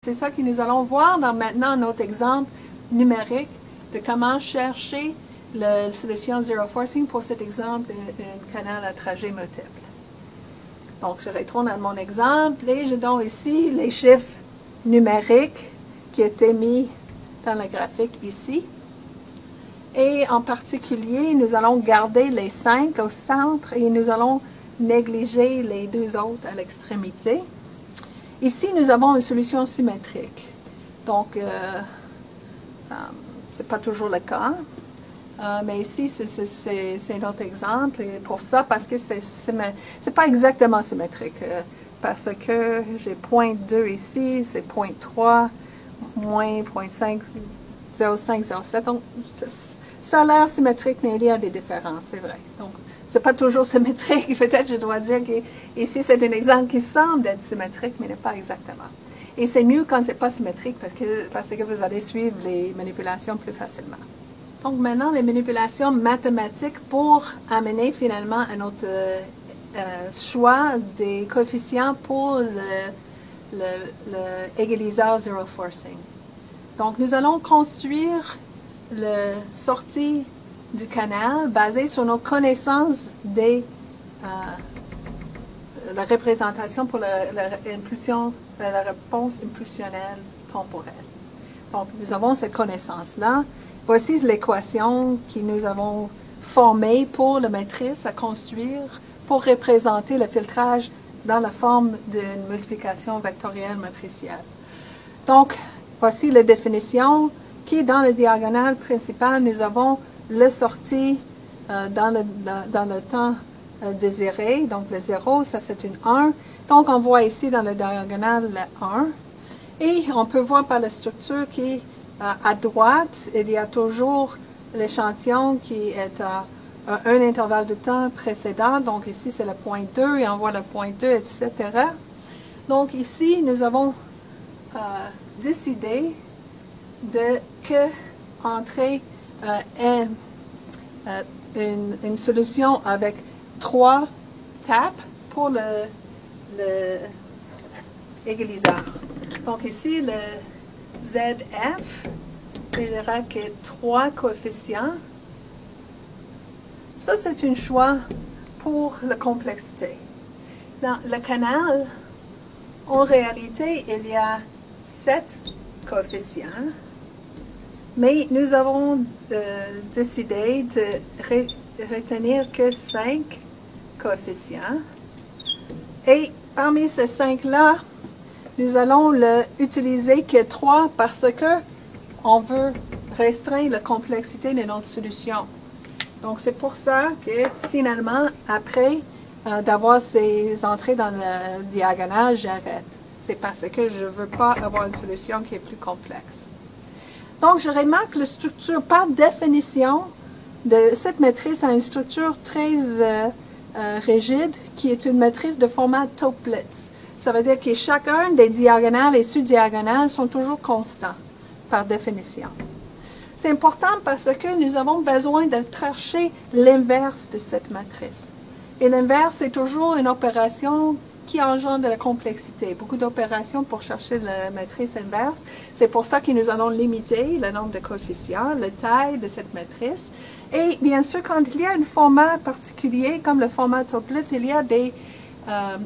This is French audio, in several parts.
C'est ça que nous allons voir dans maintenant notre exemple numérique de comment chercher la solution zero forcing pour cet exemple d'un canal à trajet multiple. Donc, je retourne à mon exemple et je donne ici les chiffres numériques qui étaient mis dans le graphique ici. Et en particulier, nous allons garder les 5 au centre et nous allons négliger les 2 autres à l'extrémité. Ici, nous avons une solution symétrique. Donc, ce n'est pas toujours le cas. Mais ici, c'est notre exemple. Et pour ça, parce que c'est pas exactement symétrique. Parce que j'ai 0.2 ici, c'est 0.3, moins 0.5, 0.5, 0.7. Donc, ça a l'air symétrique, mais il y a des différences, c'est vrai. Donc, c'est pas toujours symétrique. Peut-être je dois dire qu'ici, c'est un exemple qui semble être symétrique, mais n'est pas exactement. Et c'est mieux quand c'est pas symétrique parce que vous allez suivre les manipulations plus facilement. Donc maintenant, les manipulations mathématiques pour amener finalement à notre choix des coefficients pour l'égaliseur zero forcing. Donc nous allons construire la sortie du canal basée sur nos connaissances de la représentation pour la réponse impulsionnelle temporelle. Donc nous avons cette connaissance-là. Voici l'équation que nous avons formée pour la matrice à construire pour représenter le filtrage dans la forme d'une multiplication vectorielle matricielle. Donc, voici la définition qui, dans la diagonale principale, nous avons la sortie dans le temps désiré. Donc, le 0, ça c'est une 1. Donc, on voit ici dans la diagonale le 1. Et on peut voir par la structure qui à droite, il y a toujours l'échantillon qui est à un intervalle de temps précédent. Donc ici, c'est le point 2 et on voit le point 2, etc. Donc ici, nous avons décidé entrer une solution avec 3 tapes pour le égaliseur. Donc ici, le ZF, il y aura que 3 coefficients. Ça, c'est un choix pour la complexité. Dans le canal, en réalité, il y a 7 coefficients, mais nous avons décidé de retenir que 5 coefficients. Et parmi ces 5-là, nous allons utiliser que 3 parce que on veut restreindre la complexité de notre solution. Donc, c'est pour ça que finalement, après d'avoir ces entrées dans la diagonale, j'arrête. C'est parce que je ne veux pas avoir une solution qui est plus complexe. Donc, je remarque la structure, par définition, de cette matrice a une structure très rigide, qui est une matrice de format Toeplitz. Ça veut dire que chacun des diagonales et sous-diagonales sont toujours constants, par définition. C'est important parce que nous avons besoin de chercher l'inverse de cette matrice. Et l'inverse, c'est toujours une opération qui engendre de la complexité. Beaucoup d'opérations pour chercher la matrice inverse. C'est pour ça que nous allons limiter le nombre de coefficients, la taille de cette matrice. Et bien sûr, quand il y a un format particulier, comme le format Toeplitz, il y a des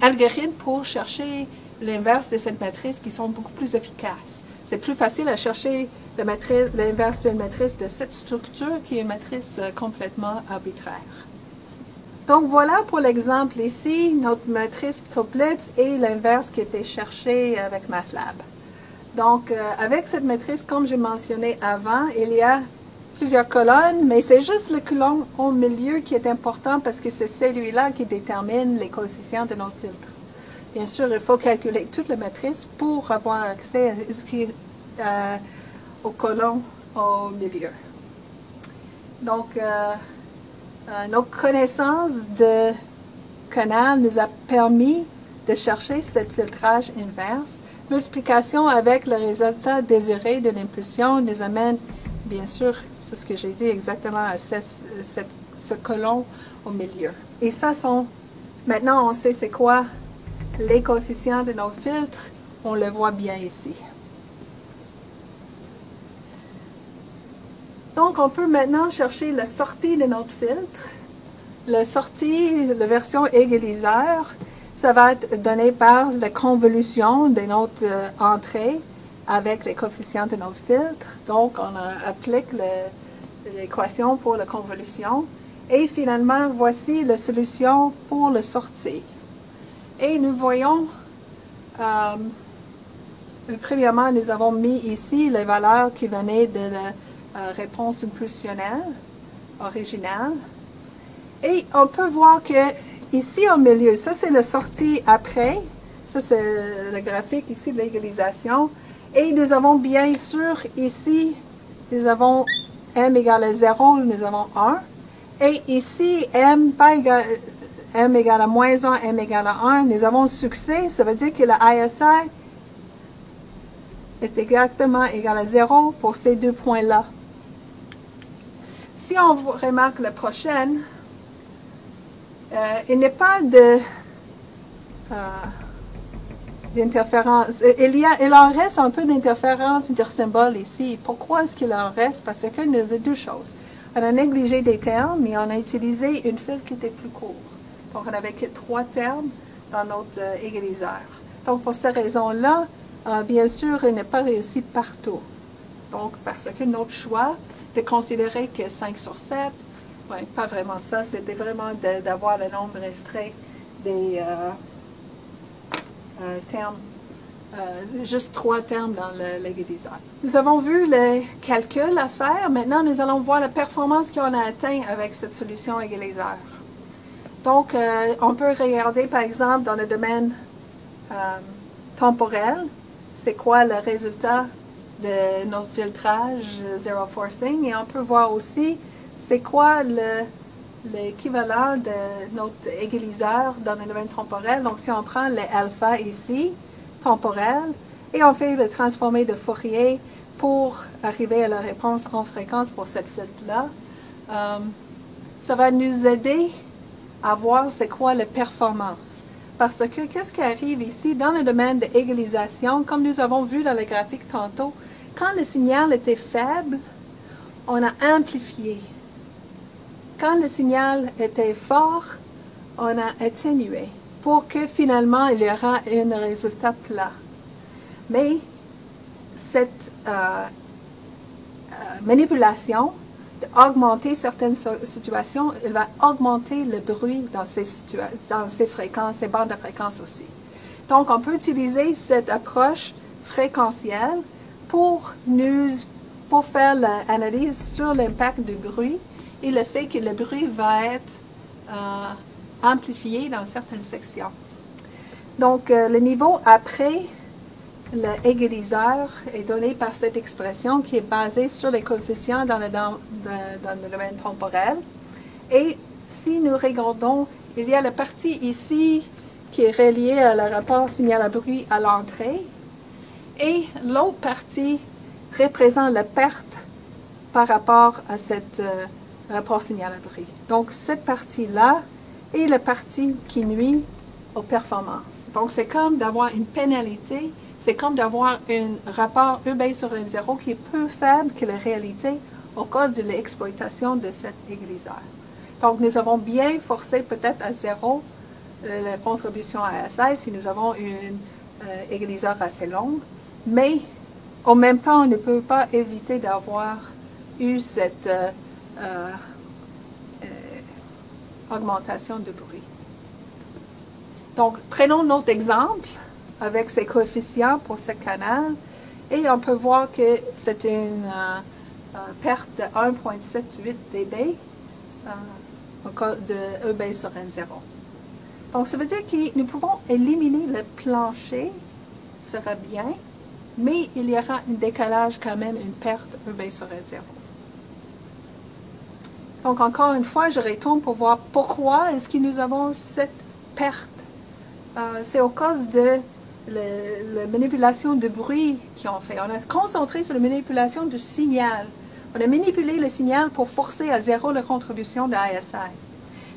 algorithmes pour chercher l'inverse de cette matrice qui sont beaucoup plus efficaces. C'est plus facile à chercher l'inverse d'une matrice de cette structure qui est une matrice complètement arbitraire. Donc voilà pour l'exemple ici, notre matrice Toeplitz et l'inverse qui était cherché avec MATLAB. Donc avec cette matrice, comme j'ai mentionné avant, il y a plusieurs colonnes, mais c'est juste le colonne au milieu qui est important parce que c'est celui-là qui détermine les coefficients de notre filtre. Bien sûr, il faut calculer toute la matrice pour avoir accès au colonne au milieu. Donc, notre connaissance de canal nous a permis de chercher ce filtrage inverse. Multiplication avec le résultat désiré de l'impulsion nous amène, bien sûr, c'est ce que j'ai dit exactement à ce colonne au milieu. Et ça maintenant on sait c'est quoi les coefficients de nos filtres, on le voit bien ici. Donc, on peut maintenant chercher la sortie de notre filtre. La sortie, la version égaliseur, ça va être donné par la convolution de notre entrée avec les coefficients de notre filtre. Donc, on applique l'équation pour la convolution. Et finalement, voici la solution pour la sortie. Et nous voyons, premièrement, nous avons mis ici les valeurs qui venaient de la réponse impulsionnelle originale. Et on peut voir que ici au milieu, ça c'est la sortie après, ça c'est le graphique ici de l'égalisation. Et nous avons bien sûr ici, nous avons m égale à 0, nous avons 1. Et ici, m égale à moins 1, m égale à 1, nous avons succès, ça veut dire que la ISI est exactement égal à 0 pour ces deux points-là. Si on remarque la prochaine, il n'y a pas d'interférence. Il en reste un peu d'interférence intersymboles ici. Pourquoi est-ce qu'il en reste? Parce que nous avons deux choses. On a négligé des termes et on a utilisé une fil qui était plus court. Donc, on n'avait que 3 termes dans notre égaliseur. Donc, pour ces raisons-là, bien sûr, il n'est pas réussi partout. Donc, parce que notre choix de considérer que 5 sur 7, ouais, pas vraiment ça, c'était vraiment d'avoir le nombre restreint des termes, juste 3 termes dans l'égaliseur. Nous avons vu le calcul à faire. Maintenant, nous allons voir la performance qu'on a atteint avec cette solution égaliseur. Donc, on peut regarder, par exemple, dans le domaine temporel, c'est quoi le résultat de notre filtrage zero forcing, et on peut voir aussi c'est quoi l'équivalent de notre égaliseur dans le domaine temporel. Donc, si on prend le alpha ici, temporel, et on fait le transformé de Fourier pour arriver à la réponse en fréquence pour cette filtre-là, ça va nous aider à voir c'est quoi la performance. Parce que qu'est-ce qui arrive ici dans le domaine de égalisation, comme nous avons vu dans le graphique tantôt, quand le signal était faible, on a amplifié. Quand le signal était fort, on a atténué pour que finalement il y aura un résultat plat. Mais cette manipulation d'augmenter certaines situations, elle va augmenter le bruit dans ces fréquences, ces bandes de fréquences aussi. Donc, on peut utiliser cette approche fréquentielle pour faire l'analyse sur l'impact du bruit et le fait que le bruit va être amplifié dans certaines sections. Donc, le niveau après l'égaliseur est donné par cette expression qui est basée sur les coefficients dans le domaine temporel. Et si nous regardons, il y a la partie ici qui est reliée à le rapport signal à bruit à l'entrée, et l'autre partie représente la perte par rapport à cette rapport signal à bruit. Donc, cette partie-là est la partie qui nuit aux performances. Donc, c'est comme d'avoir une pénalité. C'est comme d'avoir un rapport E sur 1,0 qui est plus faible que la réalité au cause de l'exploitation de cet égaliseur. Donc, nous avons bien forcé peut-être à 0 la contribution à ASI si nous avons une égaliseur assez longue, mais en même temps, on ne peut pas éviter d'avoir eu cette augmentation de bruit. Donc, prenons notre exemple avec ces coefficients pour ce canal, et on peut voir que c'est une perte de 1,78 dB au cas de E sur N0. Donc, ça veut dire que nous pouvons éliminer le plancher, ça sera bien, mais il y aura un décalage quand même, une perte E sur N0. Donc, encore une fois, je retourne pour voir pourquoi est-ce que nous avons cette perte. C'est au cause de la manipulation de bruit qu'ils ont fait. On a concentré sur la manipulation du signal. On a manipulé le signal pour forcer à 0 la contribution de ASI.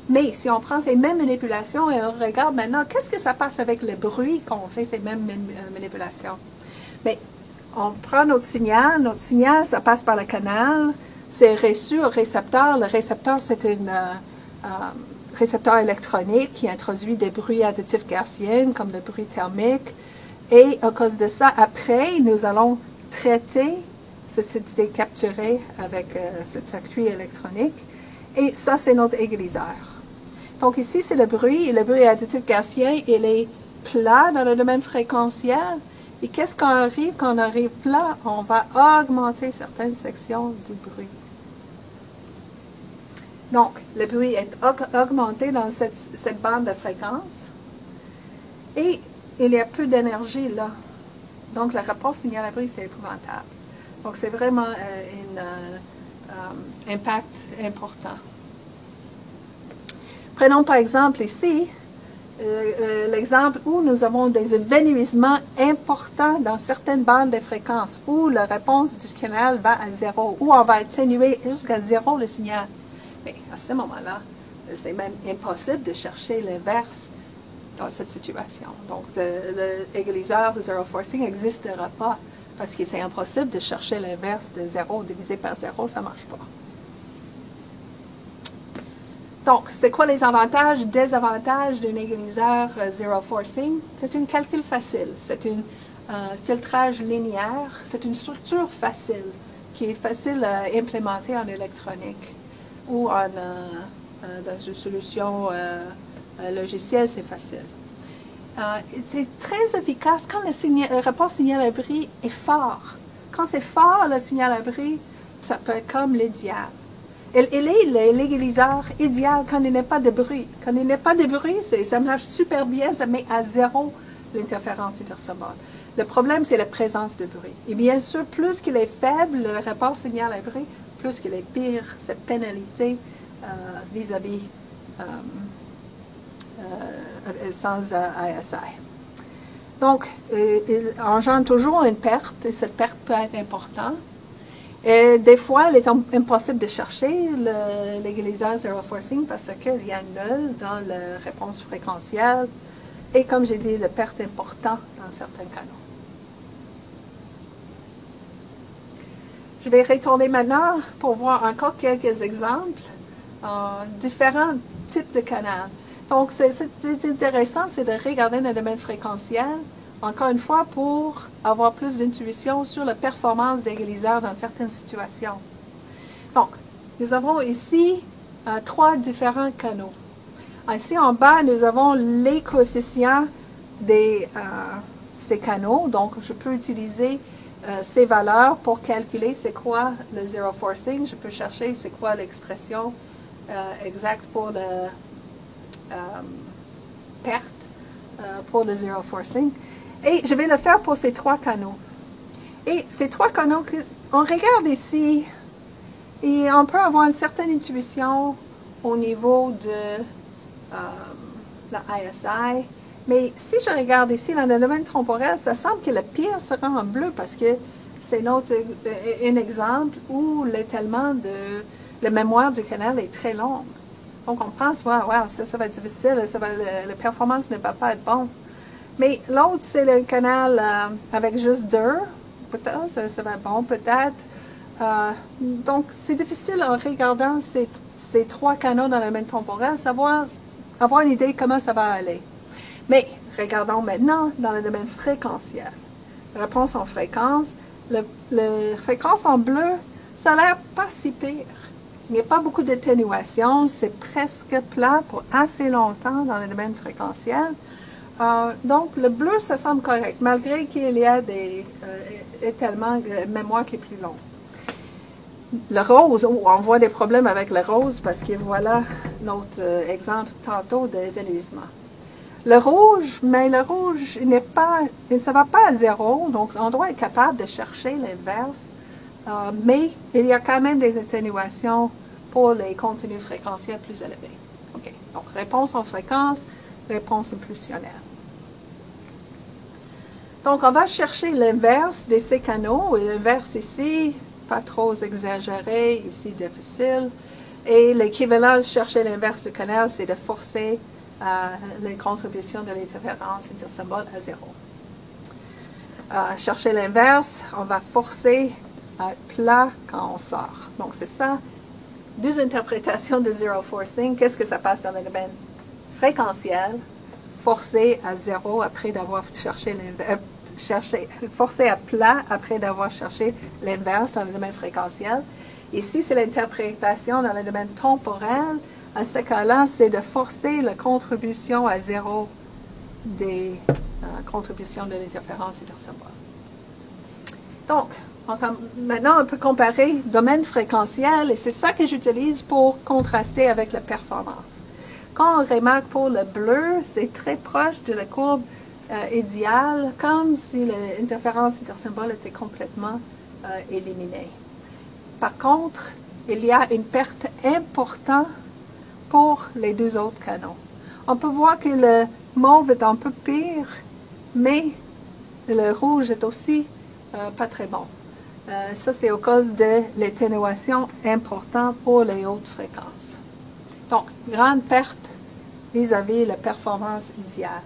Mais si on prend ces mêmes manipulations et on regarde maintenant, qu'est-ce que ça passe avec le bruit quand on fait ces mêmes manipulations? Mais on prend notre signal, ça passe par le canal, c'est reçu au récepteur. Le récepteur, c'est un récepteur électronique qui introduit des bruits additifs gaussiens, comme le bruit thermique. Et à cause de ça, après, nous allons traiter cette idée capturée avec ce circuit électronique. Et ça, c'est notre égaliseur. Donc ici, c'est le bruit. Et le bruit additif gaussien, il est plat dans le domaine fréquentiel. Et qu'est-ce qu'on arrive quand on arrive plat? On va augmenter certaines sections du bruit. Donc, le bruit est augmenté dans cette bande de fréquence. Et il y a peu d'énergie là. Donc, la réponse signal à bruit, c'est épouvantable. Donc, c'est vraiment un impact important. Prenons par exemple ici l'exemple où nous avons des évanouissements importants dans certaines bandes de fréquences, où la réponse du canal va à 0, où on va atténuer jusqu'à 0 le signal. Mais à ce moment-là, c'est même impossible de chercher l'inverse dans cette situation. Donc, l'égaliseur de zero forcing n'existera pas parce que c'est impossible de chercher l'inverse de 0 divisé par 0, ça ne marche pas. Donc, c'est quoi les avantages, désavantages d'un égaliseur zero forcing? C'est un calcul facile, c'est un filtrage linéaire, c'est une structure facile qui est facile à implémenter en électronique ou dans une solution logicielle, c'est facile. C'est très efficace quand le rapport signal-abri est fort. Quand c'est fort, le signal-abri, ça peut être comme l'idéal. Il est l'égaliseur idéal quand il n'y a pas de bruit. Quand il n'y a pas de bruit, ça marche super bien, ça met à 0 l'interférence intersymbole. Le problème, c'est la présence de bruit. Et bien sûr, plus qu'il est faible, le rapport signal-abri, plus qu'il est pire, cette pénalité vis-à-vis sans ISI. Donc, il engendre toujours une perte, et cette perte peut être importante. Et des fois, il est impossible de chercher l'égaliseur zero forcing parce qu'il y a nul dans la réponse fréquentielle. Et comme j'ai dit, la perte est importante dans certains canaux. Je vais retourner maintenant pour voir encore quelques exemples différents types de canaux. Donc, c'est intéressant, c'est de regarder le domaine fréquentiel, encore une fois, pour avoir plus d'intuition sur la performance d'égaliseurs dans certaines situations. Donc, nous avons ici 3 différents canaux. Ici, en bas, nous avons les coefficients de ces canaux. Donc, je peux utiliser ces valeurs pour calculer c'est quoi le zero forcing. Je peux chercher c'est quoi l'expression exacte pour la perte pour le zero forcing. Et je vais le faire pour ces 3 canaux. Et ces 3 canaux, on regarde ici, et on peut avoir une certaine intuition au niveau de la ISI. Mais si je regarde ici dans le domaine temporel, ça semble que le pire sera en bleu parce que c'est un exemple où l'étalement de la mémoire du canal est très longue. Donc on pense, wow, ça va être difficile, la performance ne va pas être bonne. Mais l'autre, c'est le canal avec juste 2. Peut-être, ça va être bon, peut-être. Donc, c'est difficile en regardant ces 3 canaux dans le domaine temporel, avoir une idée comment ça va aller. Mais, regardons maintenant dans le domaine fréquentiel. Réponse en fréquence. La fréquence en bleu, ça a l'air pas si pire. Il n'y a pas beaucoup d'atténuation, c'est presque plat pour assez longtemps dans le domaine fréquentiel. Donc, le bleu, ça semble correct, malgré qu'il y a des étalements de mémoire qui est plus long. Le rose, on voit des problèmes avec le rose parce que voilà notre exemple tantôt d'évanouissement. Le rouge, mais le rouge, ça ne va pas à 0, donc on doit être capable de chercher l'inverse, mais il y a quand même des atténuations pour les contenus fréquentiels plus élevés. OK, donc réponse en fréquence, réponse impulsionnelle. Donc, on va chercher l'inverse de ces canaux, et l'inverse ici, pas trop exagéré, ici difficile. Et l'équivalent de chercher l'inverse du canal, c'est de forcer les contributions de l'interférence intersymbole à 0. Chercher l'inverse, on va forcer à plat quand on sort. Donc, c'est ça. Deux interprétations de zero forcing. Qu'est-ce que ça passe dans le domaine fréquentiel? Forcé à zéro après d'avoir cherché forcé à plat après d'avoir cherché l'inverse dans le domaine fréquentiel. Ici, c'est l'interprétation dans le domaine temporel. À ce cas-là, c'est de forcer la contribution à zéro des contributions de l'interférence intersymbole. Donc, maintenant, on peut comparer domaine fréquentiel, et c'est ça que j'utilise pour contraster avec la performance. Quand on remarque pour le bleu, c'est très proche de la courbe idéale, comme si l'interférence intersymbole était complètement éliminée. Par contre, il y a une perte importante pour les deux autres canaux. On peut voir que le mauve est un peu pire, mais le rouge est aussi pas très bon. Ça, c'est à cause de l'atténuation importante pour les hautes fréquences. Donc, grande perte vis-à-vis de la performance idéale.